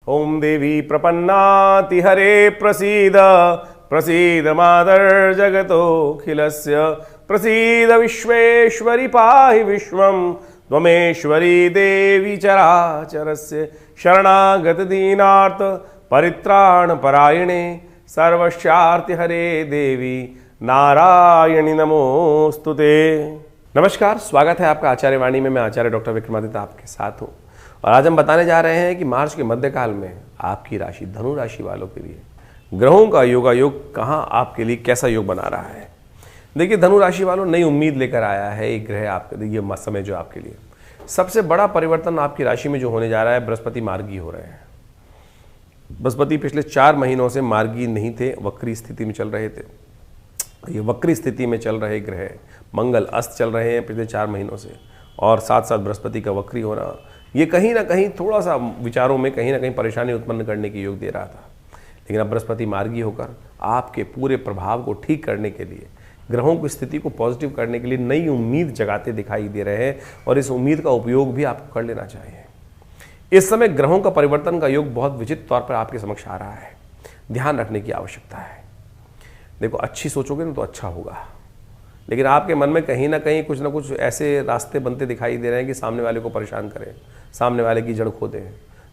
ओम देवी प्रपन्नाति हरे प्रसीद प्रसीद मादर जगतोऽखिलस्य प्रसीद विश्वेश्वरी पाहि विश्वं त्वमेश्वरी देवी चराचरस्य शरणागत दीनार्थ परित्राण परायणे सर्वस्यार्ति हरे देवी नारायणी नमोस्तुते। नमस्कार, स्वागत है आपका आचार्य वाणी में। मैं आचार्य डॉक्टर विक्रमादित्य आपके साथ हूँ और आज हम बताने जा रहे हैं कि मार्च के मध्यकाल में आपकी राशि धनु राशि वालों के लिए ग्रहों का योगायोग कहाँ आपके लिए कैसा योग बना रहा है। देखिए, धनु राशि वालों, नई उम्मीद लेकर आया है एक ग्रह आपके लिए। ये समय जो आपके लिए सबसे बड़ा परिवर्तन आपकी राशि में जो होने जा रहा है, बृहस्पति मार्गी हो रहे हैं। बृहस्पति पिछले 4 महीनों से मार्गी नहीं थे, वक्री स्थिति में चल रहे थे। ये वक्री स्थिति में चल रहे ग्रह मंगल अस्त चल रहे हैं पिछले 4 महीनों से, और साथ साथ बृहस्पति का वक्री होना ये कहीं ना कहीं थोड़ा सा विचारों में कहीं ना कहीं परेशानी उत्पन्न करने की योग दे रहा था। लेकिन अब बृहस्पति मार्गी होकर आपके पूरे प्रभाव को ठीक करने के लिए, ग्रहों की स्थिति को पॉजिटिव करने के लिए नई उम्मीद जगाते दिखाई दे रहे हैं और इस उम्मीद का उपयोग भी आपको कर लेना चाहिए। इस समय ग्रहों का परिवर्तन का योग बहुत विचित्र तौर पर आपके समक्ष आ रहा है। ध्यान रखने की आवश्यकता है। देखो, अच्छी सोचोगे ना तो अच्छा होगा, लेकिन आपके मन में कहीं ना कहीं कुछ ना कुछ ऐसे रास्ते बनते दिखाई दे रहे हैं कि सामने वाले को परेशान करें, सामने वाले की जड़ खोदें।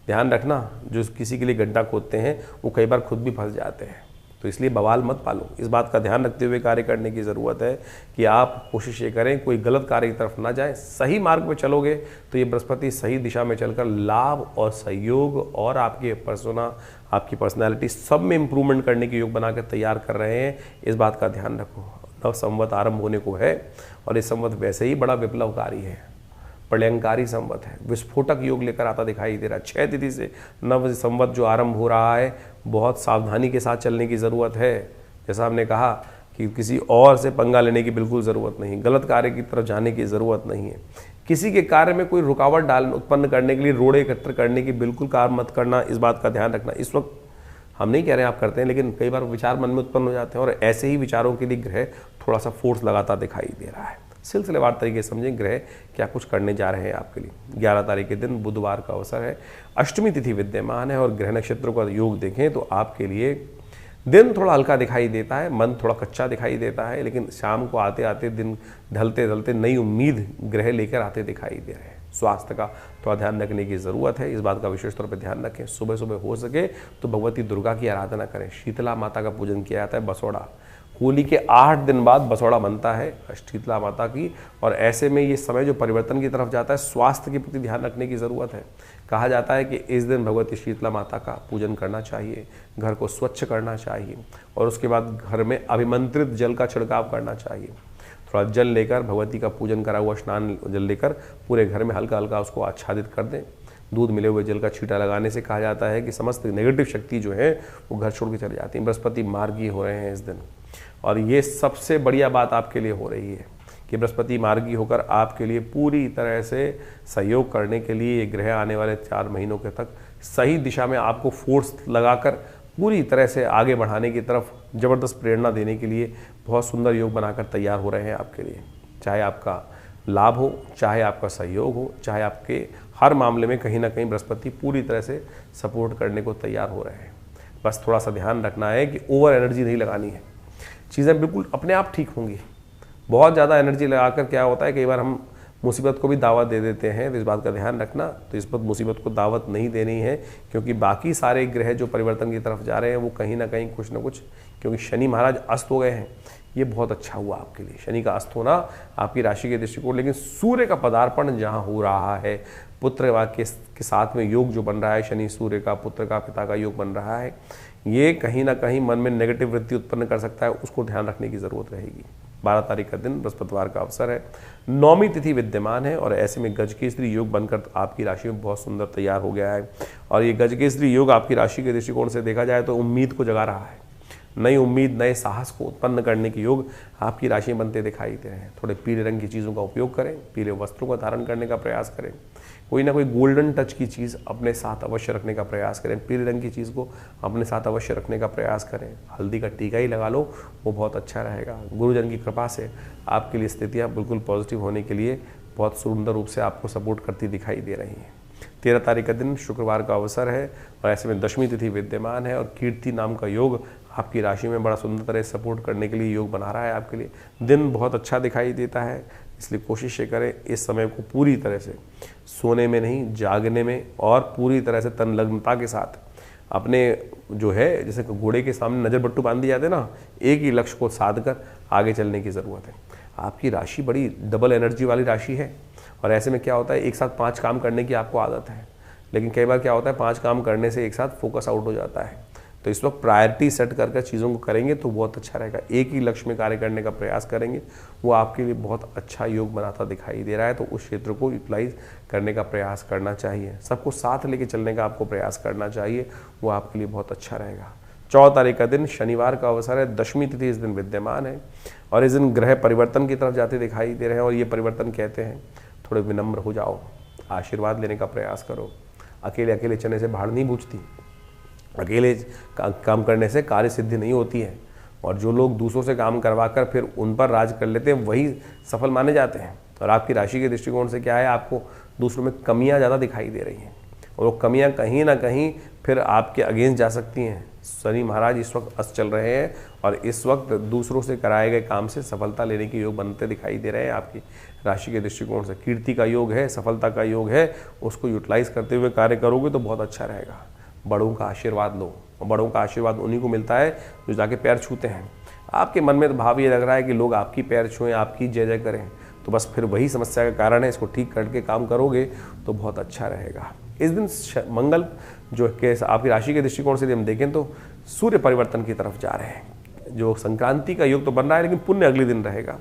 ध्यान रखना, जो किसी के लिए गड्ढा खोदते हैं वो कई बार खुद भी फंस जाते हैं। तो इसलिए बवाल मत पालो। इस बात का ध्यान रखते हुए कार्य करने की ज़रूरत है कि आप कोशिश ये करें कोई गलत कार्य की तरफ ना जाएं। सही मार्ग पर चलोगे तो ये बृहस्पति सही दिशा में चलकर लाभ और सहयोग और आपके पर्सोना, आपकी पर्सनैलिटी सब में इंप्रूवमेंट करने की योग बनाकर तैयार कर रहे हैं। इस बात का ध्यान रखो। नव संवत आरंभ होने को है और इस संवत वैसे ही बड़ा विप्लवकारी है, प्रलयंकारी संवत है, विस्फोटक योग लेकर आता दिखाई दे रहा है। 6 तिथि से नव संवत जो आरंभ हो रहा है, बहुत सावधानी के साथ चलने की ज़रूरत है। जैसा हमने कहा कि किसी और से पंगा लेने की बिल्कुल ज़रूरत नहीं, गलत कार्य की तरफ जाने की ज़रूरत नहीं है। किसी के कार्य में कोई रुकावट उत्पन्न करने के लिए रोड़े एकत्र करने की बिल्कुल कार्य मत करना। इस बात का ध्यान रखना। इस वक्त हम नहीं कह रहे हैं आप करते हैं, लेकिन कई बार विचार मन में उत्पन्न हो जाते हैं और ऐसे ही विचारों के लिए ग्रह थोड़ा सा फोर्स लगाता दिखाई दे रहा है। सिलसिलेवार तरीके से समझें ग्रह क्या कुछ करने जा रहे हैं आपके लिए। 11 तारीख के दिन बुधवार का अवसर है, अष्टमी तिथि विद्यमान है और ग्रह नक्षत्रों का योग देखें तो आपके लिए दिन थोड़ा हल्का दिखाई देता है, मन थोड़ा कच्चा दिखाई देता है, लेकिन शाम को आते आते, दिन ढलते ढलते नई उम्मीद ग्रह लेकर आते दिखाई दे रहे हैं। स्वास्थ्य का थोड़ा ध्यान रखने की ज़रूरत है। इस बात का विशेष तौर पर ध्यान रखें। सुबह सुबह हो सके तो भगवती दुर्गा की आराधना करें। शीतला माता का पूजन किया जाता है। बसोड़ा, होली के 8 दिन बाद बसोड़ा बनता है शीतला माता की, और ऐसे में ये समय जो परिवर्तन की तरफ जाता है, स्वास्थ्य के प्रति ध्यान रखने की ज़रूरत है। कहा जाता है कि इस दिन भगवती शीतला माता का पूजन करना चाहिए, घर को स्वच्छ करना चाहिए और उसके बाद घर में अभिमंत्रित जल का छिड़काव करना चाहिए। थोड़ा जल लेकर, भगवती का पूजन करा हुआ स्नान जल लेकर पूरे घर में हल्का हल्का उसको आच्छादित कर दें। दूध मिले हुए जल का छींटा लगाने से कहा जाता है कि समस्त नेगेटिव शक्ति जो है वो घर छोड़ के चले जाती है। बृहस्पति मार्गी हो रहे हैं इस दिन, और ये सबसे बढ़िया बात आपके लिए हो रही है कि बृहस्पति मार्गी होकर आपके लिए पूरी तरह से सहयोग करने के लिए ये ग्रह आने वाले 4 महीनों के तक सही दिशा में आपको फोर्स लगाकर पूरी तरह से आगे बढ़ाने की तरफ ज़बरदस्त प्रेरणा देने के लिए बहुत सुंदर योग बनाकर तैयार हो रहे हैं आपके लिए। चाहे आपका लाभ हो, चाहे आपका सहयोग हो, चाहे आपके हर मामले में कहीं ना कहीं बृहस्पति पूरी तरह से सपोर्ट करने को तैयार हो रहे हैं। बस थोड़ा सा ध्यान रखना है कि ओवर एनर्जी नहीं लगानी है। चीज़ें बिल्कुल अपने आप ठीक होंगी। बहुत ज़्यादा एनर्जी लगाकर क्या होता है, कई बार हम मुसीबत को भी दावत दे देते हैं। तो इस बात का ध्यान रखना। तो इस पर मुसीबत को दावत नहीं देनी है, क्योंकि बाकी सारे ग्रह जो परिवर्तन की तरफ जा रहे हैं वो कहीं ना कहीं कुछ ना कुछ, क्योंकि शनि महाराज अस्त हो गए हैं, ये बहुत अच्छा हुआ आपके लिए। शनि का अस्त होना आपकी राशि के दृष्टिकोण, लेकिन सूर्य का पदार्पण जहाँ हो रहा है, पुत्र वाक्य के साथ में योग जो बन रहा है, शनि सूर्य का, पुत्र का, पिता का योग बन रहा है, ये कहीं ना कहीं मन में नेगेटिव वृत्ति उत्पन्न कर सकता है। उसको ध्यान रखने की ज़रूरत रहेगी। 12 तारीख का दिन बृहस्पतिवार का अवसर है, 9वीं तिथि विद्यमान है और ऐसे में गजकेसरी योग बनकर आपकी राशि में बहुत सुंदर तैयार हो गया है। और ये गजकेसरी योग आपकी राशि के दृष्टिकोण से देखा जाए तो उम्मीद को जगा रहा है। नई उम्मीद, नए साहस को उत्पन्न करने के योग आपकी राशि में बनते दिखाई दे रहे हैं। थोड़े पीले रंग की चीज़ों का उपयोग करें, पीले वस्त्रों का धारण करने का प्रयास करें, कोई ना कोई गोल्डन टच की चीज़ अपने साथ अवश्य रखने का प्रयास करें। पीले रंग की चीज़ को अपने साथ अवश्य रखने का प्रयास करें। हल्दी का टीका ही लगा लो, वो बहुत अच्छा रहेगा। गुरुजन की कृपा से आपके लिए स्थितियाँ बिल्कुल पॉजिटिव होने के लिए बहुत सुंदर रूप से आपको सपोर्ट करती दिखाई दे रही हैं। 13 तारीख का दिन शुक्रवार का अवसर है और ऐसे में दशमी तिथि विद्यमान है और कीर्ति नाम का योग आपकी राशि में बड़ा सुंदर तरह सपोर्ट करने के लिए योग बना रहा है। आपके लिए दिन बहुत अच्छा दिखाई देता है, इसलिए कोशिश ये करें इस समय को पूरी तरह से सोने में नहीं, जागने में और पूरी तरह से तन्लग्नता के साथ अपने जो है, जैसे घोड़े के सामने नज़र बट्टू बांध दिए जाते हैं ना, एक ही लक्ष्य को साध कर आगे चलने की ज़रूरत है। आपकी राशि बड़ी डबल एनर्जी वाली राशि है और ऐसे में क्या होता है, एक साथ 5 काम करने की आपको आदत है, लेकिन कई बार क्या होता है 5 काम करने से एक साथ फोकस आउट हो जाता है। तो इस वक्त प्रायोरिटी सेट कर चीज़ों को करेंगे तो बहुत अच्छा रहेगा। एक ही लक्ष्य में कार्य करने का प्रयास करेंगे, वो आपके लिए बहुत अच्छा योग बनाता दिखाई दे रहा है। तो उस क्षेत्र को यूटिलाइज करने का प्रयास करना चाहिए, सबको साथ लेके चलने का आपको प्रयास करना चाहिए, वो आपके लिए बहुत अच्छा रहेगा। 14 तारीख का दिन शनिवार का अवसर है, दशमी तिथि इस दिन विद्यमान है और इस दिन ग्रह परिवर्तन की तरफ जाते दिखाई दे रहे हैं। और ये परिवर्तन कहते हैं थोड़े विनम्र हो जाओ, आशीर्वाद लेने का प्रयास करो। अकेले अकेले चने से भाड़ नहीं बूझती, अकेले काम करने से कार्य सिद्धि नहीं होती है और जो लोग दूसरों से काम करवा कर फिर उन पर राज कर लेते हैं वही सफल माने जाते हैं। और आपकी राशि के दृष्टिकोण से क्या है, आपको दूसरों में कमियां ज़्यादा दिखाई दे रही हैं और वो कमियां कहीं ना कहीं फिर आपके अगेंस्ट जा सकती हैं। शनि महाराज इस वक्त अस्त चल रहे हैं और इस वक्त दूसरों से कराए गए काम से सफलता लेने के योग बनते दिखाई दे रहे हैं। आपकी राशि के दृष्टिकोण से कीर्ति का योग है, सफलता का योग है, उसको यूटिलाइज करते हुए कार्य करोगे तो बहुत अच्छा रहेगा। बड़ों का आशीर्वाद लो और बड़ों का आशीर्वाद उन्हीं को मिलता है जो जाके पैर छूते हैं। आपके मन में तो भाव ये लग रहा है कि लोग आपकी पैर छुएं, आपकी जय जय करें, तो बस फिर वही समस्या का कारण है। इसको ठीक करके काम करोगे तो बहुत अच्छा रहेगा। इस दिन मंगल जो कि आपकी राशि के दृष्टिकोण से हम देखें तो सूर्य परिवर्तन की तरफ जा रहे हैं। जो संक्रांति का योग तो बन रहा है लेकिन पुण्य अगले दिन रहेगा।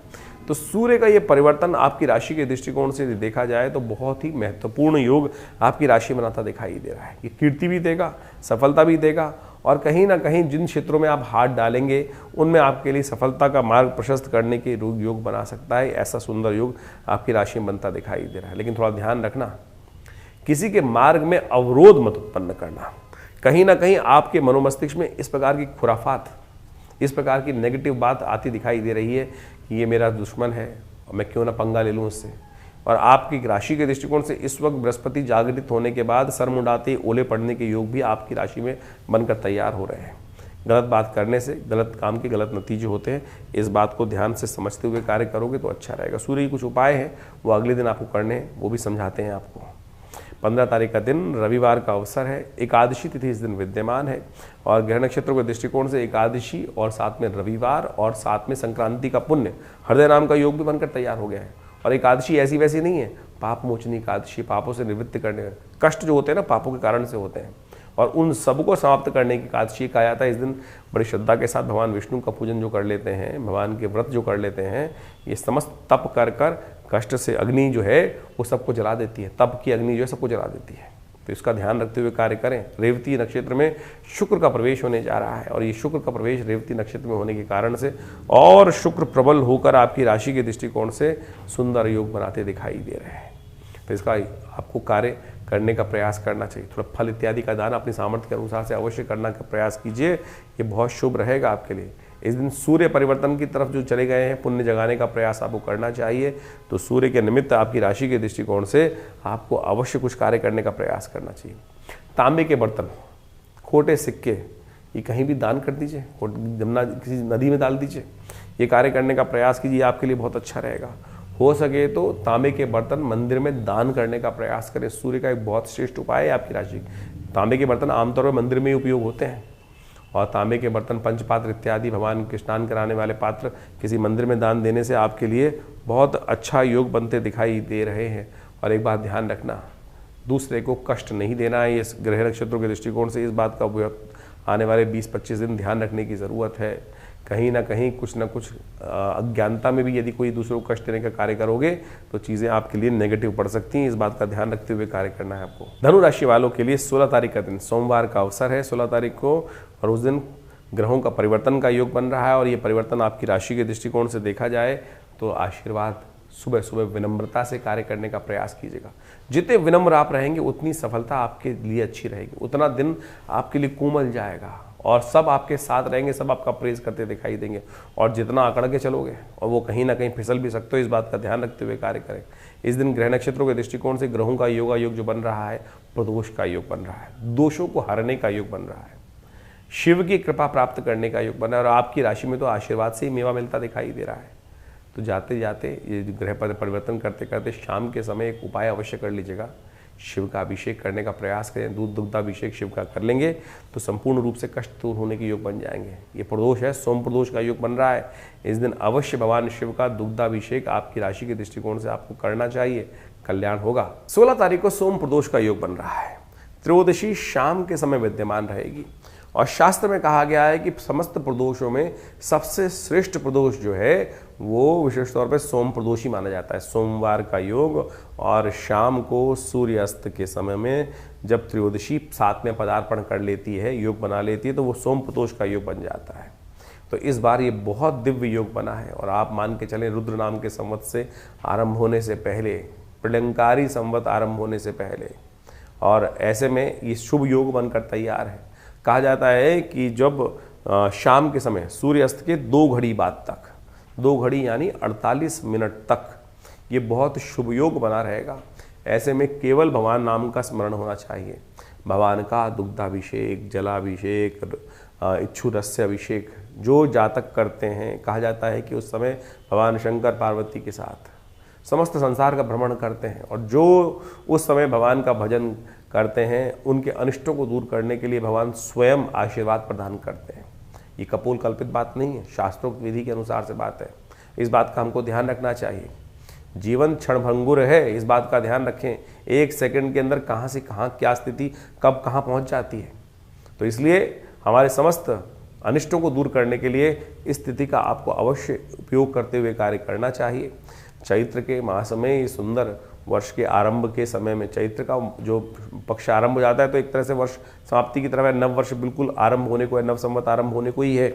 तो सूर्य का ये परिवर्तन आपकी राशि के दृष्टिकोण से देखा जाए तो बहुत ही महत्वपूर्ण योग आपकी राशि बनाता दिखाई दे रहा है। ये कीर्ति भी देगा, सफलता भी देगा और कहीं ना कहीं जिन क्षेत्रों में आप हाथ डालेंगे उनमें आपके लिए सफलता का मार्ग प्रशस्त करने के योग बना सकता है। ऐसा सुंदर योग आपकी राशि में बनता दिखाई दे रहा है। लेकिन थोड़ा ध्यान रखना, किसी के मार्ग में अवरोध मत उत्पन्न करना। कहीं ना कहीं आपके मनोमस्तिष्क में इस प्रकार की खुराफात, इस प्रकार की नेगेटिव बात आती दिखाई दे रही है कि ये मेरा दुश्मन है और मैं क्यों ना पंगा ले लूँ उससे। और आपकी राशि के दृष्टिकोण से इस वक्त बृहस्पति जागृत होने के बाद सर मुंडाते ओले पड़ने के योग भी आपकी राशि में बनकर तैयार हो रहे हैं। गलत बात करने से गलत काम के गलत नतीजे होते हैं। इस बात को ध्यान से समझते हुए कार्य करोगे तो अच्छा रहेगा। सूर्य की कुछ उपाय हैं वो अगले दिन आपको करने हैं, वो भी समझाते हैं आपको। 15 तारीख का दिन रविवार का अवसर है, एकादशी तिथि इस दिन विद्यमान है और ग्रह नक्षत्रों के दृष्टिकोण से एकादशी और साथ में रविवार और साथ में संक्रांति का पुण्य हृदय नाम का योग भी बनकर तैयार हो गया है। और एकादशी ऐसी वैसी नहीं है, पाप मोचनी एकादशी, पापों से निवृत्ति करने, कष्ट जो होते हैं ना पापों के कारण से होते हैं और उन सबको समाप्त करने की एकादशी कहा जाता है। इस दिन बड़ी श्रद्धा के साथ भगवान विष्णु का पूजन जो कर लेते हैं, भगवान के व्रत जो कर लेते हैं, ये समस्त तप कर कर कष्ट से अग्नि जो है वो सबको जला देती है, तप की अग्नि जो है सबको जला देती है। तो इसका ध्यान रखते हुए कार्य करें। रेवती नक्षत्र में शुक्र का प्रवेश होने जा रहा है और ये शुक्र का प्रवेश रेवती नक्षत्र में होने के कारण से और शुक्र प्रबल होकर आपकी राशि के दृष्टिकोण से सुंदर योग बनाते दिखाई दे रहे हैं। तो इसका आपको कार्य करने का प्रयास करना चाहिए। थोड़ा फल इत्यादि का दान अपनी सामर्थ्य के अनुसार से अवश्य करने का प्रयास कीजिए, ये बहुत शुभ रहेगा आपके लिए। इस दिन सूर्य परिवर्तन की तरफ जो चले गए हैं, पुण्य जगाने का प्रयास आपको करना चाहिए। तो सूर्य के निमित्त आपकी राशि के दृष्टिकोण से आपको अवश्य कुछ कार्य करने का प्रयास करना चाहिए। तांबे के बर्तन, खोटे सिक्के, ये कहीं भी दान कर दीजिए, जमुना किसी नदी में डाल दीजिए, ये कार्य करने का प्रयास कीजिए, आपके लिए बहुत अच्छा रहेगा। हो सके तो तांबे के बर्तन मंदिर में दान करने का प्रयास करें। सूर्य का एक बहुत श्रेष्ठ उपाय है आपकी राशि। तांबे के बर्तन आमतौर पर मंदिर में ही उपयोग होते हैं और तांबे के बर्तन, पंचपात्र इत्यादि, भगवान के स्नान कराने वाले पात्र किसी मंदिर में दान देने से आपके लिए बहुत अच्छा योग बनते दिखाई दे रहे हैं। और एक बात ध्यान रखना, दूसरे को कष्ट नहीं देना है। इस ग्रह नक्षत्रों के दृष्टिकोण से इस बात का आने वाले 20-25 दिन ध्यान रखने की ज़रूरत है। कहीं ना कहीं कुछ ना कुछ अज्ञानता में भी यदि कोई दूसरों को कष्ट देने का कार्य करोगे तो चीज़ें आपके लिए नेगेटिव पड़ सकती हैं। इस बात का ध्यान रखते हुए कार्य करना है आपको। धनु राशि वालों के लिए 16 तारीख का दिन सोमवार का अवसर है, 16 तारीख को, और उस दिन ग्रहों का परिवर्तन का योग बन रहा है और ये परिवर्तन आपकी राशि के दृष्टिकोण से देखा जाए तो आशीर्वाद, सुबह सुबह विनम्रता से कार्य करने का प्रयास कीजिएगा। जितने विनम्र आप रहेंगे उतनी सफलता आपके लिए अच्छी रहेगी, उतना दिन आपके लिए कोमल जाएगा और सब आपके साथ रहेंगे, सब आपका प्रेज करते दिखाई देंगे। और जितना अकड़ के चलोगे और वो कहीं ना कहीं फिसल भी सकते हो, इस बात का ध्यान रखते हुए कार्य करें। इस दिन ग्रह नक्षत्रों के दृष्टिकोण से ग्रहों का योगा योग जो बन रहा है, प्रदोष का योग बन रहा है, दोषों को हरने का योग बन रहा है, शिव की कृपा प्राप्त करने का योग बन रहा है। और आपकी राशि में तो आशीर्वाद से ही मेवा मिलता दिखाई दे रहा है। तो जाते जाते ये ग्रह परिवर्तन करते करते शाम के समय एक उपाय अवश्य कर लीजिएगा। शिव का अभिषेक करने का प्रयास करें। दूध दुग्धाभिषेक शिव का कर लेंगे तो संपूर्ण रूप से कष्ट दूर होने के योग बन जाएंगे। ये प्रदोष है, सोम प्रदोष का योग बन रहा है। इस दिन अवश्य भगवान शिव का दुग्धाभिषेक आपकी राशि के दृष्टिकोण से आपको करना चाहिए, कल्याण होगा। 16 तारीख को सोम प्रदोष का योग बन रहा है। त्रयोदशी शाम के समय विद्यमान रहेगी और शास्त्र में कहा गया है कि समस्त प्रदोषों में सबसे श्रेष्ठ प्रदोष जो है वो विशेष तौर पे सोम प्रदोष ही माना जाता है। सोमवार का योग और शाम को सूर्यास्त के समय में जब त्रयोदशी साथ में पदार्पण कर लेती है, योग बना लेती है, तो वो सोम प्रदोष का योग बन जाता है। तो इस बार ये बहुत दिव्य योग बना है और आप मान के चलें रुद्र नाम के संवत से आरंभ होने से पहले, प्रलंकारी संवत आरंभ होने से पहले, और ऐसे में ये शुभ योग बनकर तैयार है। कहा जाता है कि जब शाम के समय सूर्यास्त के 2 घड़ी बाद तक, 2 घड़ी यानी 48 मिनट तक ये बहुत शुभ योग बना रहेगा। ऐसे में केवल भगवान नाम का स्मरण होना चाहिए। भगवान का दुग्धाभिषेक, जलाभिषेक, इच्छुरस्य अभिषेक जो जातक करते हैं, कहा जाता है कि उस समय भगवान शंकर पार्वती के साथ समस्त संसार का भ्रमण करते हैं और जो उस समय भगवान का भजन करते हैं उनके अनिष्टों को दूर करने के लिए भगवान स्वयं आशीर्वाद प्रदान करते हैं। ये कपोल कल्पित बात नहीं है, शास्त्रोक्त विधि के अनुसार से बात है। इस बात का हमको ध्यान रखना चाहिए। जीवन क्षणभंगुर है, इस बात का ध्यान रखें। 1 सेकंड के अंदर कहाँ से कहाँ क्या स्थिति कब कहाँ पहुँच जाती है। तो इसलिए हमारे समस्त अनिष्टों को दूर करने के लिए इस स्थिति का आपको अवश्य उपयोग करते हुए कार्य करना चाहिए। चैत्र के मास में, ये सुंदर वर्ष के आरंभ के समय में, चैत्र का जो पक्ष आरंभ हो जाता है तो एक तरह से वर्ष समाप्ति की तरफ है, नव वर्ष बिल्कुल आरंभ होने को है, नव संवत आरंभ होने को ही है।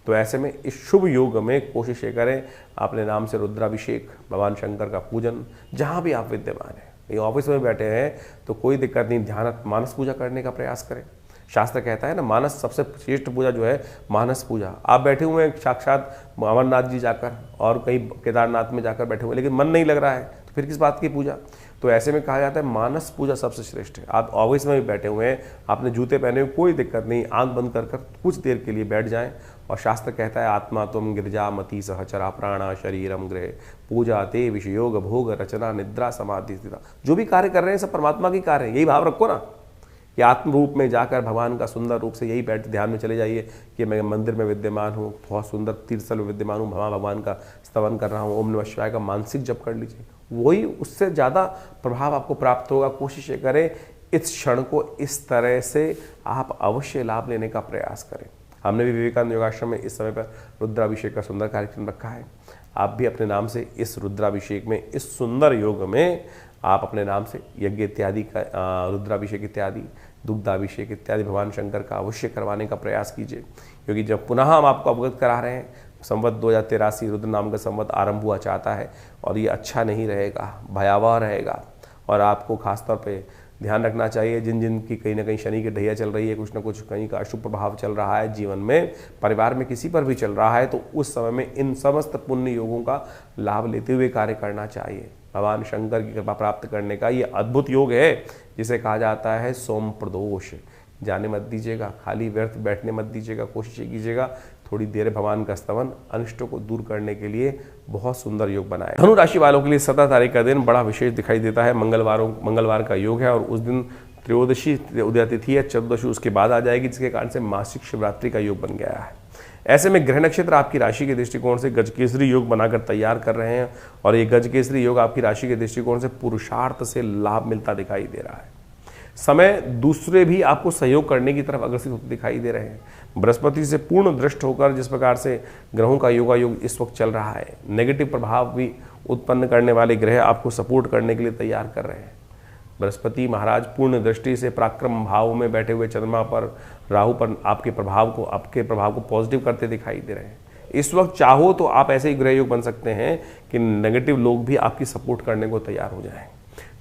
तो ऐसे में इस शुभ योग में कोशिश ये करें अपने नाम से रुद्राभिषेक, भगवान शंकर का पूजन, जहाँ भी आप विद्यमान हैं। ये ऑफिस में बैठे हैं तो कोई दिक्कत नहीं, ध्यान मानस पूजा करने का प्रयास करें। शास्त्र कहता है ना, मानस सबसे श्रेष्ठ पूजा जो है मानस पूजा। आप बैठे हुए हैं साक्षात अमरनाथ जी जाकर और कहीं केदारनाथ में जाकर बैठे हुए, लेकिन मन नहीं लग रहा है तो फिर किस बात की पूजा। तो ऐसे में कहा जाता है मानस पूजा सबसे श्रेष्ठ है। आप ऑफिस में भी बैठे हुए हैं, आपने जूते पहने हुए, कोई दिक्कत नहीं, आंख बंद कर कुछ देर के लिए बैठ जाएं। और शास्त्र कहता है आत्मा तुम गिरजा मति सहचरा प्राणा शरीरम गृह पूजा ते विषयोग भोग रचना निद्रा समाधि स्थिता। जो भी कार्य कर रहे हैं सब परमात्मा की कार्य है, यही भाव रखो ना कि आत्म रूप में जाकर भगवान का सुंदर रूप से यही बैठ ध्यान में चले जाइए कि मैं मंदिर में विद्यमान हूँ, बहुत सुंदर तीर्थस्थल में विद्यमान हूँ, भगवान का स्तवन कर रहा हूँ, ओम नमः शिवाय का मानसिक जप कर लीजिए, वही उससे ज़्यादा प्रभाव आपको प्राप्त होगा। कोशिश करें इस क्षण को इस तरह से आप अवश्य लाभ लेने का प्रयास करें। हमने भी विवेकानंद योगाश्रम में इस समय पर रुद्राभिषेक का सुंदर कार्यक्रम रखा है। आप भी अपने नाम से इस रुद्राभिषेक में, इस सुंदर योग में आप अपने नाम से यज्ञ इत्यादि का, रुद्राभिषेक इत्यादि, दुग्धाभिषेक इत्यादि भगवान शंकर का अवश्य करवाने का प्रयास कीजिए। क्योंकि जब पुनः हम आपको अवगत करा रहे हैं, संवत 2083 रुद्र नाम का संवत आरंभ हुआ चाहता है और ये अच्छा नहीं रहेगा, भयावह रहेगा। और आपको खासतौर पे ध्यान रखना चाहिए, जिन जिन की कहीं ना कहीं शनि की ढैया चल रही है, कुछ ना कुछ कहीं का अशुभ प्रभाव चल रहा है जीवन में, परिवार में किसी पर भी चल रहा है, तो उस समय में इन समस्त पुण्य योगों का लाभ लेते हुए कार्य करना चाहिए। भगवान शंकर की कृपा प्राप्त करने का ये अद्भुत योग है जिसे कहा जाता है सोम प्रदोष। जाने मत दीजिएगा, खाली व्यर्थ बैठने मत दीजिएगा, कोशिश कीजिएगा थोड़ी देर भगवान का स्तवन अनिष्टों को दूर करने के लिए बहुत सुंदर योग बनाए। धनु राशि वालों के लिए 17 तारीख का दिन बड़ा विशेष दिखाई देता है। मंगलवार का योग है और उस दिन त्रयोदशी उदयातिथि है, चतुर्दशी उसके बाद आ जाएगी, जिसके कारण से मासिक शिवरात्रि का योग बन गया है। ऐसे में ग्रह नक्षत्र आपकी राशि के दृष्टिकोण से गजकेसरी योग बनाकर तैयार कर रहे हैं और ये गजकेसरी योग आपकी राशि के दृष्टिकोण से पुरुषार्थ से लाभ मिलता दिखाई दे रहा है। समय दूसरे भी आपको सहयोग करने की तरफ अग्रसित होते दिखाई दे रहे हैं। बृहस्पति से पूर्ण दृष्ट होकर जिस प्रकार से ग्रहों का योगायोग इस वक्त चल रहा है, नेगेटिव प्रभाव भी उत्पन्न करने वाले ग्रह आपको सपोर्ट करने के लिए तैयार कर रहे हैं। बृहस्पति महाराज पूर्ण दृष्टि से पराक्रम भाव में बैठे हुए चंद्रमा पर, राहु पर आपके प्रभाव को पॉजिटिव करते दिखाई दे रहे हैं। इस वक्त चाहो तो आप ऐसे ही ग्रह योग बन सकते हैं कि नेगेटिव लोग भी आपकी सपोर्ट करने को तैयार हो जाएं।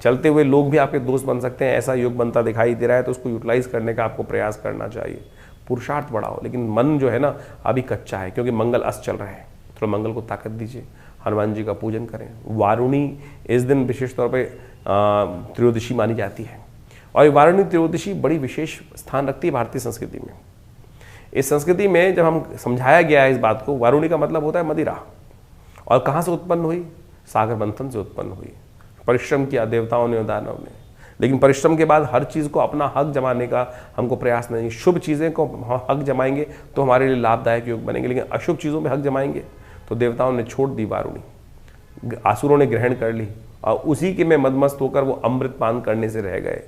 चलते हुए लोग भी आपके दोस्त बन सकते हैं, ऐसा योग बनता दिखाई दे रहा है, तो उसको यूटिलाइज करने का आपको प्रयास करना चाहिए। पुरुषार्थ बढ़ाओ, लेकिन मन जो है ना अभी कच्चा है, क्योंकि मंगल अस्त चल रहा है। थोड़ा मंगल को ताकत दीजिए, हनुमान जी का पूजन करें। वारुणी इस दिन विशेष तौर पर त्रयोदशी मानी जाती है, और ये वारुणी त्रयोदशी बड़ी विशेष स्थान रखती है भारतीय संस्कृति में। इस संस्कृति में जब हम समझाया गया है इस बात को, वारुणी का मतलब होता है मदिरा, और कहाँ से उत्पन्न हुई? सागर मंथन से उत्पन्न हुई। परिश्रम किया देवताओं ने और दानव ने, लेकिन परिश्रम के बाद हर चीज़ को अपना हक जमाने का हमको प्रयास नहीं। शुभ चीज़ें को हक जमाएंगे तो हमारे लिए लाभदायक योग बनेंगे, लेकिन अशुभ चीज़ों में हक जमाएंगे तो देवताओं ने छोड़ दी वारुणी, आसुरों ने ग्रहण कर ली, और उसी के में मदमस्त होकर वो अमृत पान करने से रह गए।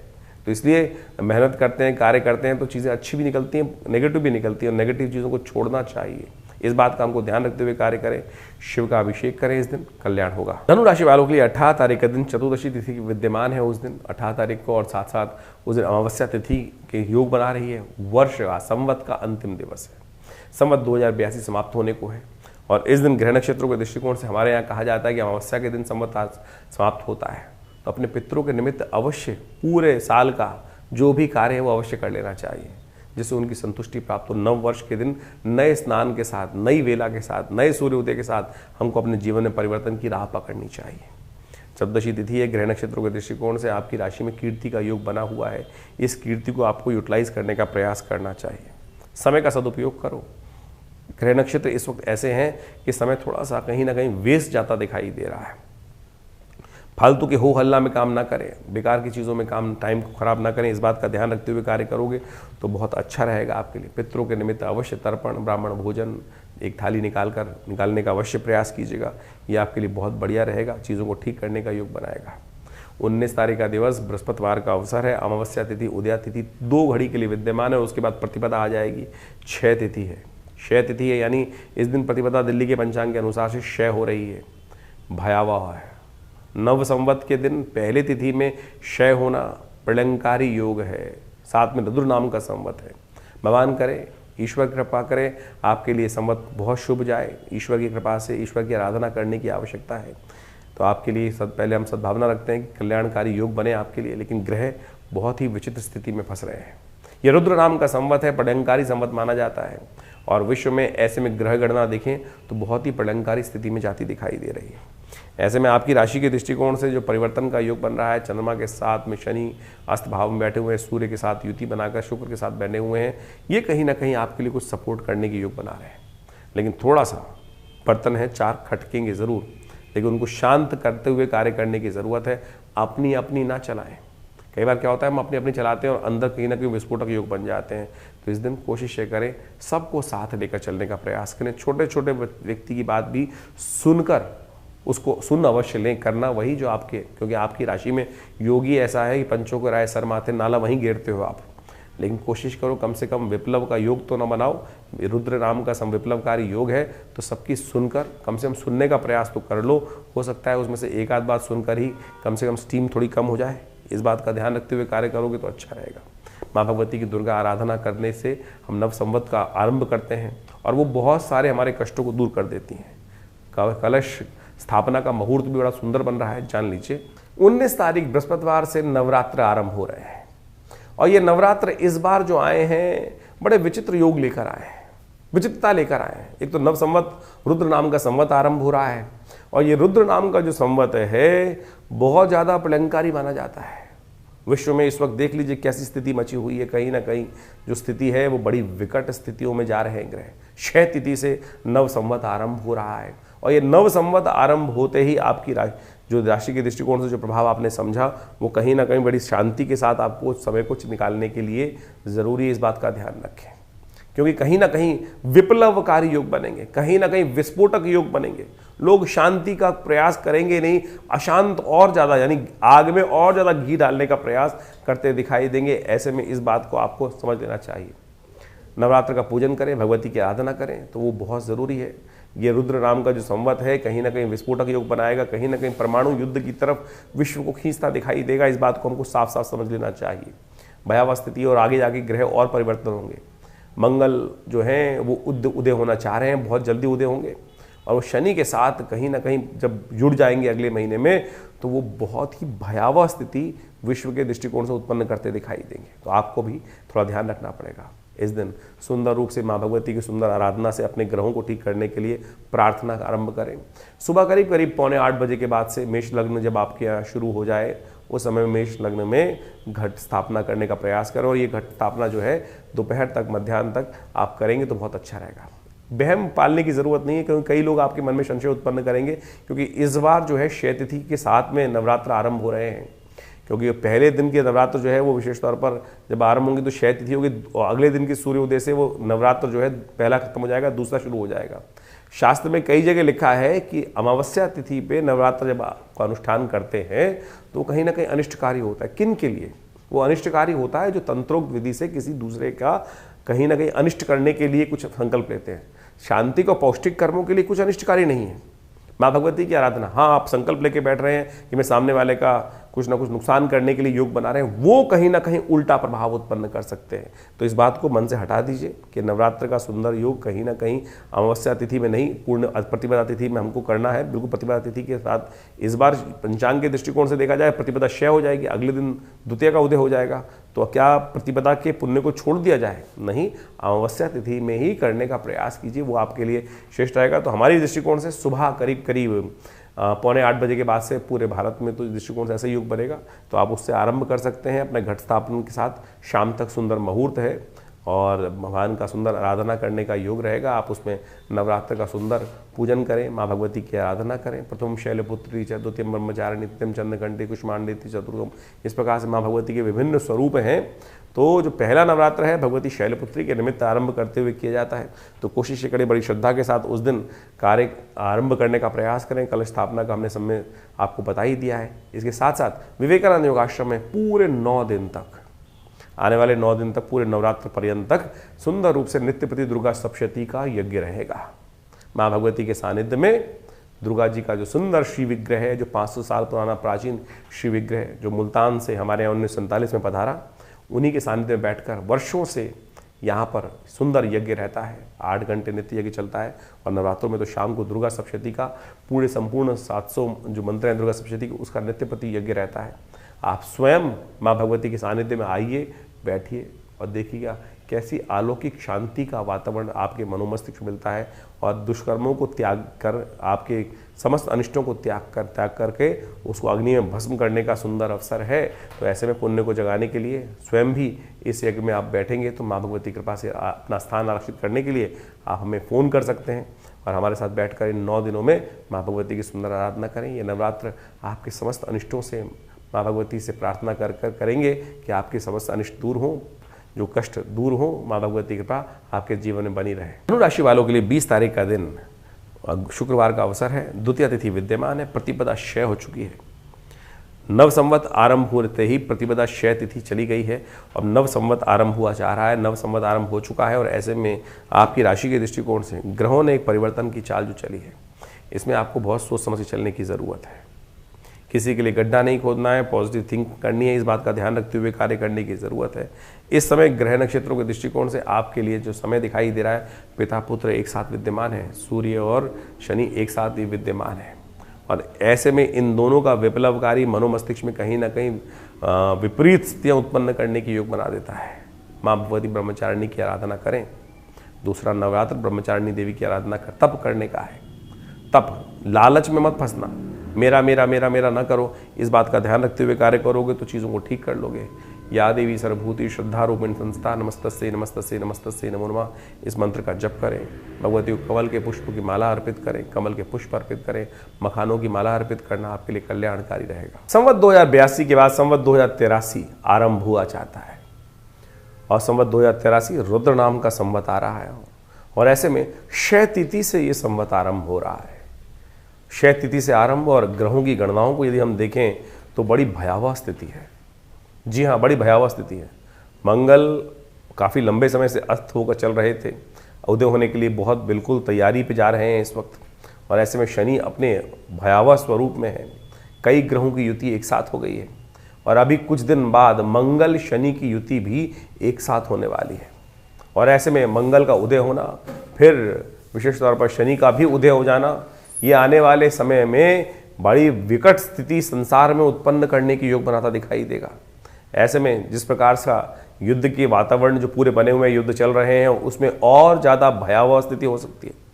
तो इसलिए मेहनत करते हैं, कार्य करते हैं तो चीज़ें अच्छी भी निकलती हैं, नेगेटिव भी निकलती हैं, और नेगेटिव चीज़ों को छोड़ना चाहिए। इस बात का हमको ध्यान रखते हुए कार्य करें। शिव का अभिषेक करें, इस दिन कल्याण होगा। धनु राशि वालों के लिए 18 तारीख का दिन चतुर्दशी तिथि विद्यमान है उस दिन 18 तारीख को, और साथ साथ उस दिन अमावस्या तिथि के योग बना रही है। वर्ष का संवत का अंतिम दिवस है, संवत 2082 समाप्त होने को है, और इस दिन ग्रह नक्षत्रों के दृष्टिकोण से हमारे यहाँ कहा जाता है कि अमावस्या के दिन संवत समाप्त होता है। तो अपने पितरों के निमित्त अवश्य पूरे साल का जो भी कार्य है वो अवश्य कर लेना चाहिए, जिससे उनकी संतुष्टि प्राप्त हो। नव वर्ष के दिन नए स्नान के साथ, नई वेला के साथ, नए सूर्योदय के साथ हमको अपने जीवन में परिवर्तन की राह पकड़नी चाहिए। चतुर्दशी तिथि है, ग्रह नक्षत्रों के दृष्टिकोण से आपकी राशि में कीर्ति का योग बना हुआ है। इस कीर्ति को आपको यूटिलाइज करने का प्रयास करना चाहिए। समय का सदुपयोग करो। ग्रह नक्षत्र इस वक्त ऐसे हैं कि समय थोड़ा सा कहीं ना कहीं वेस्ट जाता दिखाई दे रहा है। फालतू के हो हल्ला में काम ना करें, बेकार की चीज़ों में काम, टाइम को खराब ना करें। इस बात का ध्यान रखते हुए कार्य करोगे तो बहुत अच्छा रहेगा आपके लिए। पितरों के निमित्त अवश्य तर्पण, ब्राह्मण भोजन, एक थाली निकालने का अवश्य प्रयास कीजिएगा। ये आपके लिए बहुत बढ़िया रहेगा, चीज़ों को ठीक करने का योग बनाएगा। 19 तारीख का दिवस बृहस्पतिवार का अवसर है। अमावस्या तिथि, उदया तिथि 2 घड़ी के लिए विद्यमान है, उसके बाद प्रतिपदा आ जाएगी। 6 तिथि है, 6 तिथि है, यानी इस दिन प्रतिपदा दिल्ली के पंचांग के अनुसार से क्षय हो रही है, भयावह है। नव संवत के दिन पहले तिथि में क्षय होना प्रलंकारी योग है, साथ में रुद्र नाम का संवत है। भगवान करे, ईश्वर कृपा करे, आपके लिए संवत बहुत शुभ जाए। ईश्वर की कृपा से ईश्वर की आराधना करने की आवश्यकता है। तो आपके लिए पहले हम सद्भावना रखते हैं कि कल्याणकारी योग बने आपके लिए, लेकिन ग्रह बहुत ही विचित्र स्थिति में फंस रहे हैं। ये रुद्र नाम का संवत है, प्रलंकारी संवत माना जाता है, और विश्व में ऐसे में ग्रह गणना देखें तो बहुत ही प्रलंकारी स्थिति में जाती दिखाई दे रही है। ऐसे में आपकी राशि के दृष्टिकोण से जो परिवर्तन का योग बन रहा है, चंद्रमा के साथ में शनि अस्त भाव में बैठे हुए हैं, सूर्य के साथ युति बनाकर शुक्र के साथ बने हुए हैं, ये कहीं ना कहीं आपके लिए कुछ सपोर्ट करने के योग बना रहे हैं। लेकिन थोड़ा सा बर्तन है, 4 खटकेंगे ज़रूर, लेकिन उनको शांत करते हुए कार्य करने की ज़रूरत है। अपनी अपनी ना चलाएं। कई बार क्या होता है, हम अपनी अपनी चलाते हैं और अंदर कहीं ना कहीं विस्फोटक योग बन जाते हैं। तो इस दिन कोशिश ये करें, सबको साथ लेकर चलने का प्रयास करें। छोटे छोटे व्यक्ति की बात भी सुनकर उसको सुन अवश्य लें, करना वही जो आपके, क्योंकि आपकी राशि में योगी ऐसा है कि पंचों को राय सर माथे, नाला वहीं घेरते हो आप। लेकिन कोशिश करो कम से कम विप्लव का योग तो ना बनाओ। रुद्र नाम का विप्लवकारी योग है, तो सबकी सुनकर कम से कम सुनने का प्रयास तो कर लो। हो सकता है उसमें से एक आध बात सुनकर ही कम से कम स्टीम थोड़ी कम हो जाए। इस बात का ध्यान रखते हुए कार्य करोगे तो अच्छा रहेगा। माँ भगवती की दुर्गा आराधना करने से हम नव संवत का आरंभ करते हैं, और वो बहुत सारे हमारे कष्टों को दूर कर देती हैं। कलश स्थापना का मुहूर्त भी बड़ा सुंदर बन रहा है, जान लीजिए। 19 तारीख बृहस्पतिवार से नवरात्र आरंभ हो रहे हैं, और ये नवरात्र इस बार जो आए हैं बड़े विचित्र योग लेकर आए हैं, विचित्रता लेकर आए हैं। एक तो नव संवत, रुद्र नाम का संवत आरंभ हो रहा है, और ये रुद्र नाम का जो संवत है बहुत ज़्यादा प्रलंकारी माना जाता है। विश्व में इस वक्त देख लीजिए कैसी स्थिति मची हुई है। कहीं ना कहीं जो स्थिति है वो बड़ी विकट स्थितियों में जा रहे हैं ग्रह। 6 तिथि से नव संवत आरंभ हो रहा है, और ये नव संवत आरंभ होते ही आपकी जो राशि के दृष्टिकोण से जो प्रभाव आपने समझा, वो कहीं ना कहीं बड़ी शांति के साथ आपको समय को निकालने के लिए ज़रूरी है। इस बात का ध्यान रखें, क्योंकि कहीं ना कहीं विप्लवकारी योग बनेंगे, कहीं ना कहीं विस्फोटक योग बनेंगे। लोग शांति का प्रयास करेंगे नहीं, अशांत और ज़्यादा, यानी आग में और ज़्यादा घी डालने का प्रयास करते दिखाई देंगे। ऐसे में इस बात को आपको समझ लेना चाहिए। नवरात्र का पूजन करें, भगवती की आराधना करें, तो वो बहुत ज़रूरी है। ये रुद्र नाम का जो संवत है कहीं ना कहीं विस्फोटक योग बनाएगा, कहीं ना कहीं परमाणु युद्ध की तरफ विश्व को खींचता दिखाई देगा। इस बात को हमको साफ साफ समझ लेना चाहिए। भयावह स्थिति, और आगे जाके ग्रह और परिवर्तन होंगे। मंगल जो हैं वो उदय होना चाह रहे हैं, बहुत जल्दी उदय होंगे, और वो शनि के साथ कहीं ना कहीं जब जुड़ जाएंगे अगले महीने में, तो वो बहुत ही भयावह स्थिति विश्व के दृष्टिकोण से उत्पन्न करते दिखाई देंगे। तो आपको भी थोड़ा ध्यान रखना पड़ेगा। इस दिन सुंदर रूप से माँ भगवती की सुंदर आराधना से अपने ग्रहों को ठीक करने के लिए प्रार्थना आरंभ करें। सुबह करीब करीब 7:45 बजे के बाद से मेष लग्न जब आपके यहाँ शुरू हो जाए, उस समय में मेष लग्न में घट स्थापना करने का प्रयास करें, और ये घट स्थापना जो है दोपहर तक, मध्याह्न तक आप करेंगे तो बहुत अच्छा रहेगा। वहम पालने की ज़रूरत नहीं है, क्योंकि कई लोग आपके मन में संशय उत्पन्न करेंगे, क्योंकि इस बार जो है क्षय तिथि के साथ में नवरात्र आरंभ हो रहे हैं। क्योंकि पहले दिन के नवरात्र जो है वो विशेष तौर पर जब आरंभ होंगे तो क्षय तिथि होगी, और अगले दिन के सूर्योदय से वो नवरात्र जो है पहला खत्म हो जाएगा, दूसरा शुरू हो जाएगा। शास्त्र में कई जगह लिखा है कि अमावस्या तिथि पे नवरात्र जब आप अनुष्ठान करते हैं तो कहीं ना कहीं अनिष्टकारी होता है। किन के लिए वो अनिष्टकारी होता है? जो तंत्रोक्त विधि से किसी दूसरे का कहीं ना कहीं अनिष्ट करने के लिए कुछ संकल्प लेते हैं। शांति को पौष्टिक कर्मों के लिए कुछ अनिष्टकारी नहीं है। माँ भगवती की आराधना, हाँ आप संकल्प लेके बैठ रहे हैं कि मैं सामने वाले का कुछ ना कुछ नुकसान करने के लिए योग बना रहे हैं, वो कहीं ना कहीं उल्टा प्रभाव उत्पन्न कर सकते हैं। तो इस बात को मन से हटा दीजिए कि नवरात्र का सुंदर योग कहीं ना कहीं अमावस्या तिथि में नहीं, पूर्ण प्रतिपदा तिथि में हमको करना है। बिल्कुल प्रतिपदा तिथि के साथ इस बार पंचांग के दृष्टिकोण से देखा जाए प्रतिपदा क्षय हो जाएगी, अगले दिन द्वितीय का उदय हो जाएगा। तो क्या प्रतिपदा के पुण्य को छोड़ दिया जाए? नहीं, अमावस्या तिथि में ही करने का प्रयास कीजिए, वो आपके लिए श्रेष्ठ रहेगा। तो हमारी दृष्टिकोण से सुबह करीब करीब 7:45 बजे के बाद से पूरे भारत में तो दृष्टिकोण से ऐसा योग बनेगा, तो आप उससे आरंभ कर सकते हैं अपने घट स्थापन के साथ। शाम तक सुंदर मुहूर्त है और भगवान का सुंदर आराधना करने का योग रहेगा। आप उसमें नवरात्र का सुंदर पूजन करें, माँ भगवती की आराधना करें। प्रथम शैलपुत्री च, द्वितीयम ब्रह्मचारिणी, तृतीयम चंद्रघंटी कुष्मांडेति, चतुर्थम, इस प्रकार से माँ भगवती के विभिन्न स्वरूप हैं। तो जो पहला नवरात्र है भगवती शैलपुत्री के निमित्त आरंभ करते हुए किया जाता है। तो कोशिश करें बड़ी श्रद्धा के साथ उस दिन कार्य आरंभ करने का प्रयास करें। कलश स्थापना का हमने समय आपको बता ही दिया है। इसके साथ साथ विवेकानंद योगाश्रम में पूरे 9 दिन तक, आने वाले 9 दिन तक, पूरे नवरात्र पर्यंत तक सुंदर रूप से नित्य प्रति दुर्गा सप्तशती का यज्ञ रहेगा। माँ भगवती के सानिध्य में दुर्गा जी का जो सुंदर श्री विग्रह है, जो 500 साल पुराना प्राचीन श्री विग्रह जो मुल्तान से हमारे यहाँ 1947 में पधारा, उन्हीं के सानिध्य में बैठकर वर्षों से यहाँ पर सुंदर यज्ञ रहता है। 8 घंटे नित्य यज्ञ चलता है। और नवरात्रों में तो शाम को दुर्गा सप्तशती का पूरे संपूर्ण 700 जो मंत्र हैं दुर्गा सप्तशती के, उसका नित्य प्रति यज्ञ रहता है। आप स्वयं माँ भगवती के सानिध्य में आइए, बैठिए और देखिएगा कैसी अलौकिक शांति का वातावरण आपके मनोमस्तिष्क मिलता है। और दुष्कर्मों को त्याग कर, आपके समस्त अनिष्टों को त्याग करके उसको अग्नि में भस्म करने का सुंदर अवसर है। तो ऐसे में पुण्य को जगाने के लिए स्वयं भी इस यज्ञ में आप बैठेंगे तो माँ भगवती कृपा से अपना स्थान आरक्षित करने के लिए आप हमें फ़ोन कर सकते हैं और हमारे साथ बैठकर इन 9 दिनों में माँ भगवती की सुंदर आराधना करें। ये नवरात्र आपके समस्त अनिष्टों से माँ भगवती से प्रार्थना कर करेंगे कि आपके समस्त अनिष्ट दूर हों, जो कष्ट दूर हो। माँ भगवती की कृपा आपके जीवन में बनी रहे। धनु राशि वालों के लिए 20 तारीख का दिन शुक्रवार का अवसर है। द्वितीय तिथि विद्यमान है, प्रतिपदा क्षय हो चुकी है। नव संवत आरंभ होते ही प्रतिपदा क्षय तिथि चली गई है और नव संवत आरंभ हुआ जा रहा है। नव संवत आरंभ हो चुका है और ऐसे में आपकी राशि के दृष्टिकोण से ग्रहों ने एक परिवर्तन की चाल जो चली है, इसमें आपको बहुत सोच समझ के चलने की ज़रूरत है। किसी के लिए गड्ढा नहीं खोदना है, पॉजिटिव थिंक करनी है, इस बात का ध्यान रखते हुए कार्य करने की ज़रूरत है। इस समय ग्रह नक्षत्रों के दृष्टिकोण से आपके लिए जो समय दिखाई दे रहा है, पिता पुत्र एक साथ विद्यमान है, सूर्य और शनि एक साथ ही विद्यमान है। और ऐसे में इन दोनों का विप्लवकारी मनोमस्तिष्क में कहीं ना कहीं विपरीत स्थितियाँ उत्पन्न करने की योग बना देता है। माँ भगवती ब्रह्मचारिणी की आराधना करें। दूसरा नवरात्र ब्रह्मचारिणी देवी की आराधना कर, तप करने का है। तप, लालच में मत फंसना, मेरा मेरा मेरा मेरा ना करो। इस बात का ध्यान रखते हुए कार्य करोगे तो चीज़ों को ठीक कर लोगे। या देवी सर्वभूति श्रद्धा रूपिणी संस्था नमस्तस्यै नमस्तस्यै नमस्तस्यै नमो नमः, इस मंत्र का जप करें। भगवती को कमल के पुष्प की माला अर्पित करें, कमल के पुष्प अर्पित करें, मखानों की माला अर्पित करना आपके लिए कल्याणकारी रहेगा। संवत 2082 के बाद संवत 2083 आरंभ हुआ चाहता है और संवत 2083 रुद्र नाम का संवत आ रहा है। और ऐसे में क्षय तिथि से ये संवत आरंभ हो रहा है। क्षय तिथि से आरंभ और ग्रहों की गणनाओं को यदि हम देखें तो बड़ी भयावह स्थिति है। जी हाँ, बड़ी भयावह स्थिति है। मंगल काफ़ी लंबे समय से अस्त होकर चल रहे थे, उदय होने के लिए बहुत बिल्कुल तैयारी पे जा रहे हैं इस वक्त। और ऐसे में शनि अपने भयावह स्वरूप में है। कई ग्रहों की युति एक साथ हो गई है और अभी कुछ दिन बाद मंगल शनि की युति भी एक साथ होने वाली है। और ऐसे में मंगल का उदय होना, फिर विशेष तौर पर शनि का भी उदय हो जाना, ये आने वाले समय में बड़ी विकट स्थिति संसार में उत्पन्न करने की योग बनाता दिखाई देगा। ऐसे में जिस प्रकार से युद्ध के वातावरण जो पूरे बने हुए हैं, युद्ध चल रहे हैं, उसमें और ज़्यादा भयावह स्थिति हो सकती है।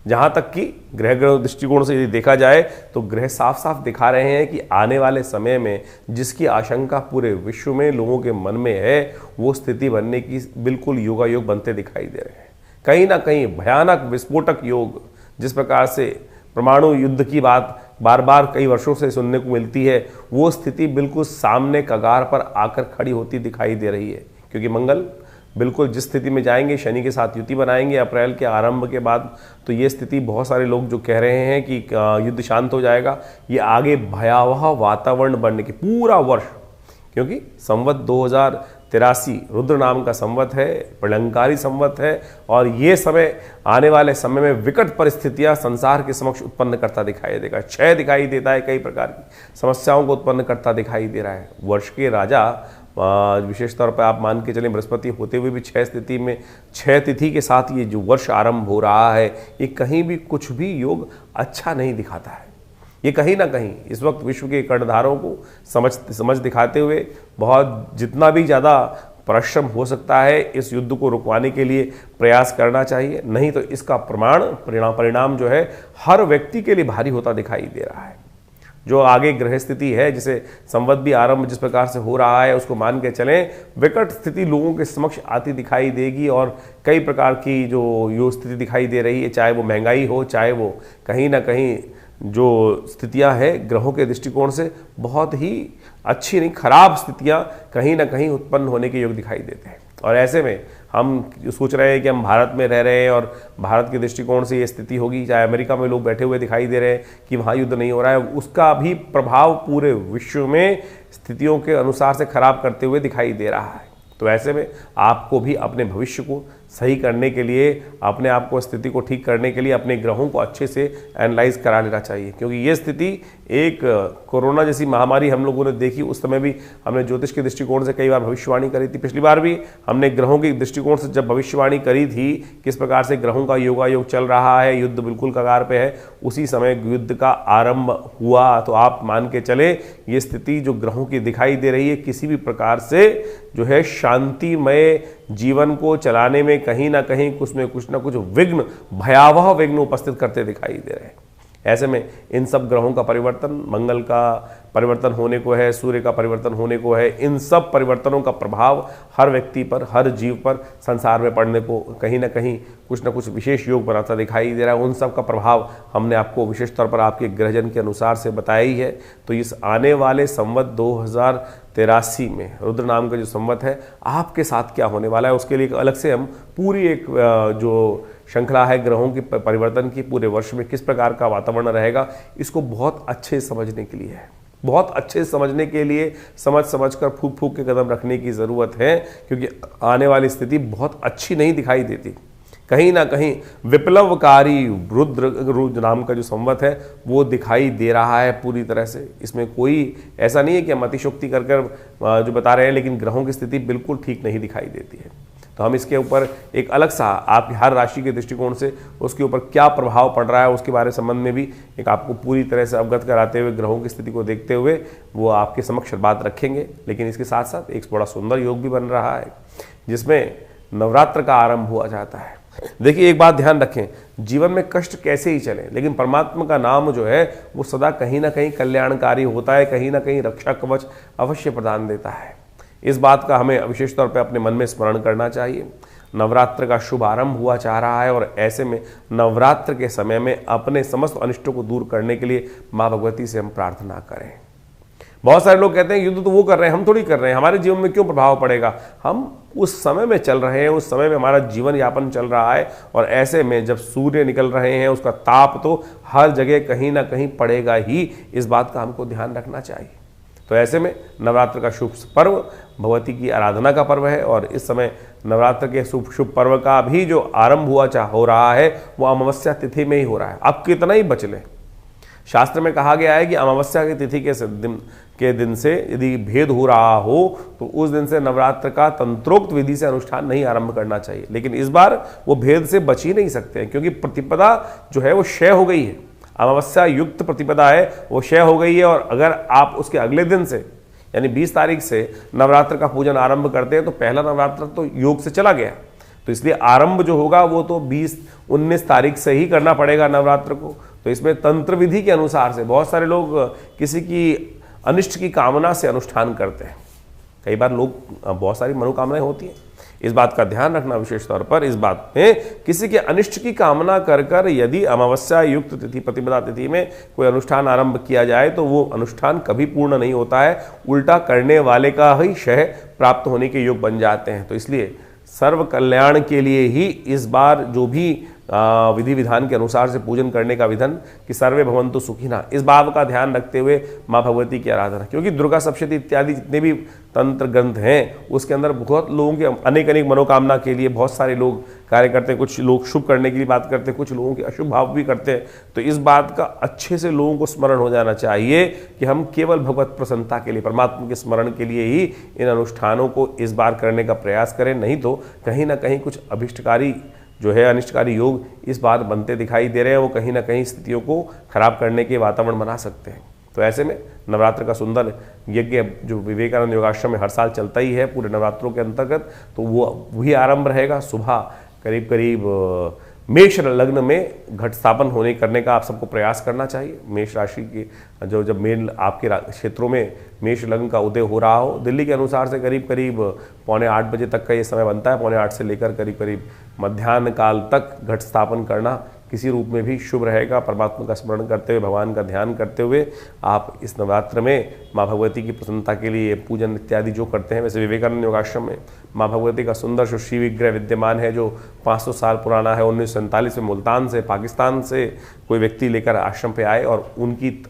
जहाँ तक कि ग्रह दृष्टिकोण से यदि देखा जाए तो ग्रह साफ साफ दिखा रहे हैं कि आने वाले समय में जिसकी आशंका पूरे विश्व में लोगों के मन में है, वो स्थिति बनने की बिल्कुल योगायोग बनते दिखाई दे रहे हैं। कहीं ना कहीं भयानक विस्फोटक योग, जिस प्रकार से परमाणु युद्ध की बात बार बार कई वर्षों से सुनने को मिलती है, वो स्थिति बिल्कुल सामने कगार पर आकर खड़ी होती दिखाई दे रही है। क्योंकि मंगल बिल्कुल जिस स्थिति में जाएंगे, शनि के साथ युति बनाएंगे अप्रैल के आरंभ के बाद, तो ये स्थिति बहुत सारे लोग जो कह रहे हैं कि युद्ध शांत हो जाएगा, ये आगे भयावह वातावरण बनने के पूरा वर्ष, क्योंकि संवत 2083 रुद्र नाम का संवत है, प्रलंकारी संवत है, और ये समय आने वाले समय में विकट परिस्थितियां संसार के समक्ष उत्पन्न करता दिखाई देगा। क्षय दिखाई देता है, कई प्रकार की समस्याओं को उत्पन्न करता दिखाई दे रहा है। वर्ष के राजा विशेष तौर पर आप मान के चलें बृहस्पति होते हुए भी 6 स्थिति में 6 तिथि के साथ ये जो वर्ष आरंभ हो रहा है, ये कहीं भी कुछ भी योग अच्छा नहीं दिखाता है। ये कहीं ना कहीं इस वक्त विश्व के कर्णधारों को समझ दिखाते हुए बहुत जितना भी ज़्यादा परिश्रम हो सकता है इस युद्ध को रुकवाने के लिए प्रयास करना चाहिए, नहीं तो इसका परिणाम जो है हर व्यक्ति के लिए भारी होता दिखाई दे रहा है। जो आगे ग्रह स्थिति है, जिसे संवत भी आरंभ जिस प्रकार से हो रहा है, उसको मान के चलें विकट स्थिति लोगों के समक्ष आती दिखाई देगी, और कई प्रकार की जो स्थिति दिखाई दे रही है, चाहे वो महंगाई हो, चाहे वो कहीं ना कहीं जो स्थितियां हैं ग्रहों के दृष्टिकोण से बहुत ही अच्छी नहीं, खराब स्थितियां कहीं ना कहीं उत्पन्न होने के योग दिखाई देते हैं। और ऐसे में हम सोच रहे हैं कि हम भारत में रह रहे हैं और भारत के दृष्टिकोण से ये स्थिति होगी, चाहे अमेरिका में लोग बैठे हुए दिखाई दे रहे हैं कि वहाँ युद्ध नहीं हो रहा है, उसका भी प्रभाव पूरे विश्व में स्थितियों के अनुसार से खराब करते हुए दिखाई दे रहा है। तो ऐसे में आपको भी अपने भविष्य को सही करने के लिए, अपने आप को स्थिति को ठीक करने के लिए अपने ग्रहों को अच्छे से एनालाइज करा लेना चाहिए। क्योंकि ये स्थिति एक कोरोना जैसी महामारी हम लोगों ने देखी, उस समय भी हमने ज्योतिष के दृष्टिकोण से कई बार भविष्यवाणी करी थी। पिछली बार भी हमने ग्रहों के दृष्टिकोण से जब भविष्यवाणी करी थी, किस प्रकार से ग्रहों का योगायोग चल रहा है, युद्ध बिल्कुल कगार पे है, उसी समय युद्ध का आरंभ हुआ। तो आप मान के चले ये स्थिति जो ग्रहों की दिखाई दे रही है, किसी भी प्रकार से जो है शांतिमय जीवन को चलाने में कहीं ना कहीं कुछ ना कुछ विघ्न, भयावह विघ्न उपस्थित करते दिखाई दे रहे हैं। ऐसे में इन सब ग्रहों का परिवर्तन, मंगल का परिवर्तन होने को है, सूर्य का परिवर्तन होने को है, इन सब परिवर्तनों का प्रभाव हर व्यक्ति पर, हर जीव पर संसार में पड़ने को कहीं ना कहीं कुछ ना कुछ विशेष योग बनाता दिखाई दे रहा है। उन सब का प्रभाव हमने आपको विशेष तौर पर आपके ग्रहजन के अनुसार से बताया ही है। तो इस आने वाले संवत 2083 में रुद्र नाम का जो संवत है, आपके साथ क्या होने वाला है, उसके लिए अलग से हम पूरी एक जो श्रृंखला है ग्रहों की परिवर्तन की, पूरे वर्ष में किस प्रकार का वातावरण रहेगा, इसको बहुत अच्छे समझने के लिए है। बहुत अच्छे समझने के लिए समझ कर फूक के कदम रखने की ज़रूरत है, क्योंकि आने वाली स्थिति बहुत अच्छी नहीं दिखाई देती। कहीं ना कहीं विप्लवकारी रुद्र नाम का जो संवत है वो दिखाई दे रहा है पूरी तरह से। इसमें कोई ऐसा नहीं है कि हम अतिशोक्ति कर जो बता रहे हैं, लेकिन ग्रहों की स्थिति बिल्कुल ठीक नहीं दिखाई देती है। तो हम इसके ऊपर एक अलग सा आपकी हर राशि के दृष्टिकोण से उसके ऊपर क्या प्रभाव पड़ रहा है उसके बारे संबंध में भी एक आपको पूरी तरह से अवगत कराते हुए, ग्रहों की स्थिति को देखते हुए वो आपके समक्ष बात रखेंगे। लेकिन इसके साथ साथ एक बड़ा सुंदर योग भी बन रहा है, जिसमें नवरात्र का आरंभ हुआ जाता है। देखिए एक बात ध्यान रखें, जीवन में कष्ट कैसे ही चले, लेकिन परमात्मा का नाम जो है वो सदा कहीं ना कहीं कल्याणकारी होता है, कहीं ना कहीं रक्षा कवच अवश्य प्रदान देता है। इस बात का हमें विशेष तौर पर अपने मन में स्मरण करना चाहिए। नवरात्र का शुभ आरंभ हुआ चाह रहा है, और ऐसे में नवरात्र के समय में अपने समस्त अनिष्टों को दूर करने के लिए माँ भगवती से हम प्रार्थना करें। बहुत सारे लोग कहते हैं युद्ध तो वो कर रहे हैं, हम थोड़ी कर रहे हैं, हमारे जीवन में क्यों प्रभाव पड़ेगा। हम उस समय में चल रहे हैं, उस समय में हमारा जीवन यापन चल रहा है, और ऐसे में जब सूर्य निकल रहे हैं उसका ताप तो हर जगह कहीं ना कहीं पड़ेगा ही। इस बात का हमको ध्यान रखना चाहिए। तो ऐसे में नवरात्र का शुभ पर्व भगवती की आराधना का पर्व है, और इस समय नवरात्र के शुभ पर्व का भी जो आरंभ हो रहा है वो अमावस्या तिथि में ही हो रहा है। अब कितना ही बच लें, शास्त्र में कहा गया है कि अमावस्या की तिथि के दिन से यदि भेद हो रहा हो तो उस दिन से नवरात्र का तंत्रोक्त विधि से अनुष्ठान नहीं आरंभ करना चाहिए। लेकिन इस बार वो भेद से बच ही नहीं सकते हैं, क्योंकि प्रतिपदा जो है वो क्षय हो गई है। अमावस्या युक्त प्रतिपदा है वो क्षय हो गई है, और अगर आप उसके अगले दिन से यानी 20 तारीख से नवरात्र का पूजन आरंभ करते हैं तो पहला नवरात्र तो योग से चला गया, तो इसलिए आरंभ जो होगा वो तो 20-19 तारीख से ही करना पड़ेगा नवरात्र को। तो इसमें तंत्र विधि के अनुसार से बहुत सारे लोग किसी की अनिष्ट की कामना से अनुष्ठान करते हैं। कई बार लोग बहुत सारी मनोकामनाएं होती हैं, इस बात का ध्यान रखना विशेष तौर पर। इस बात में किसी के अनिष्ट की कामना कर कर यदि अमावस्या युक्त तिथि प्रतिपदा तिथि में कोई अनुष्ठान आरंभ किया जाए तो वो अनुष्ठान कभी पूर्ण नहीं होता है, उल्टा करने वाले का ही क्षय प्राप्त होने के योग बन जाते हैं। तो इसलिए सर्व कल्याण के लिए ही इस बार जो भी विधि विधान के अनुसार से पूजन करने का विधान कि सर्वे भवन्तु सुखिनः, इस भाव का ध्यान रखते हुए माँ भगवती की आराधना, क्योंकि दुर्गा सप्तशती इत्यादि जितने भी तंत्र ग्रंथ हैं उसके अंदर बहुत लोगों के अनेक अनेक मनोकामना के लिए बहुत सारे लोग कार्य करते हैं। कुछ लोग शुभ करने के लिए बात करते हैं, कुछ लोगों के अशुभ भाव भी करते हैं। तो इस बात का अच्छे से लोगों को स्मरण हो जाना चाहिए कि हम केवल भगवत प्रसन्नता के लिए, परमात्मा के स्मरण के लिए ही इन अनुष्ठानों को इस बार करने का प्रयास करें, नहीं तो कहीं ना कहीं कुछ अभिष्टकारी जो है अनिष्टकारी योग इस बार बनते दिखाई दे रहे हैं, वो कहीं ना कहीं स्थितियों को खराब करने के वातावरण बना सकते हैं। तो ऐसे में नवरात्र का सुंदर यज्ञ जो विवेकानंद योगाश्रम में हर साल चलता ही है पूरे नवरात्रों के अंतर्गत, तो वो वही आरंभ रहेगा। सुबह करीब करीब मेष लग्न में घट स्थापन करने का आप सबको प्रयास करना चाहिए। मेष राशि के जब मेल आपके क्षेत्रों में मेष लग्न का उदय हो रहा हो, दिल्ली के अनुसार से करीब करीब 7:45 बजे तक का ये समय बनता है। 7:45 से लेकर करीब करीब मध्याह्न काल तक घट स्थापन करना किसी रूप में भी शुभ रहेगा। परमात्मा का स्मरण करते हुए, भगवान का ध्यान करते हुए आप इस नवरात्र में माँ भगवती की प्रसन्नता के लिए पूजन इत्यादि जो करते हैं। वैसे विवेकानंद योगाश्रम में माँ भगवती का सुंदर जो श्री विग्रह विद्यमान है जो 500 साल पुराना है। 1947 में मुल्तान से, पाकिस्तान से कोई व्यक्ति लेकर आश्रम पे आए और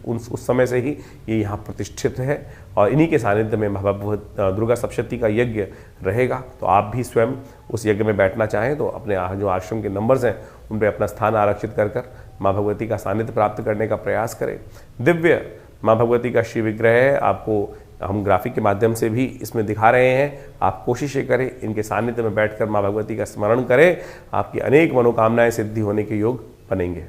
उस समय से ही ये यहाँ प्रतिष्ठित है और इन्हीं के सानिध्य में दुर्गा सप्तशती का यज्ञ रहेगा। तो आप भी स्वयं उस यज्ञ में बैठना चाहें तो अपने जो आश्रम के नंबर्स हैं उन पर अपना स्थान आरक्षित कर माँ भगवती का सानिध्य प्राप्त करने का प्रयास करें। दिव्य माँ भगवती का श्री विग्रह है, आपको हम ग्राफिक के माध्यम से भी इसमें दिखा रहे हैं। आप कोशिश करें इनके सानिध्य में बैठकर माँ भगवती का स्मरण करें, आपकी अनेक मनोकामनाएं सिद्धि होने के योग बनेंगे।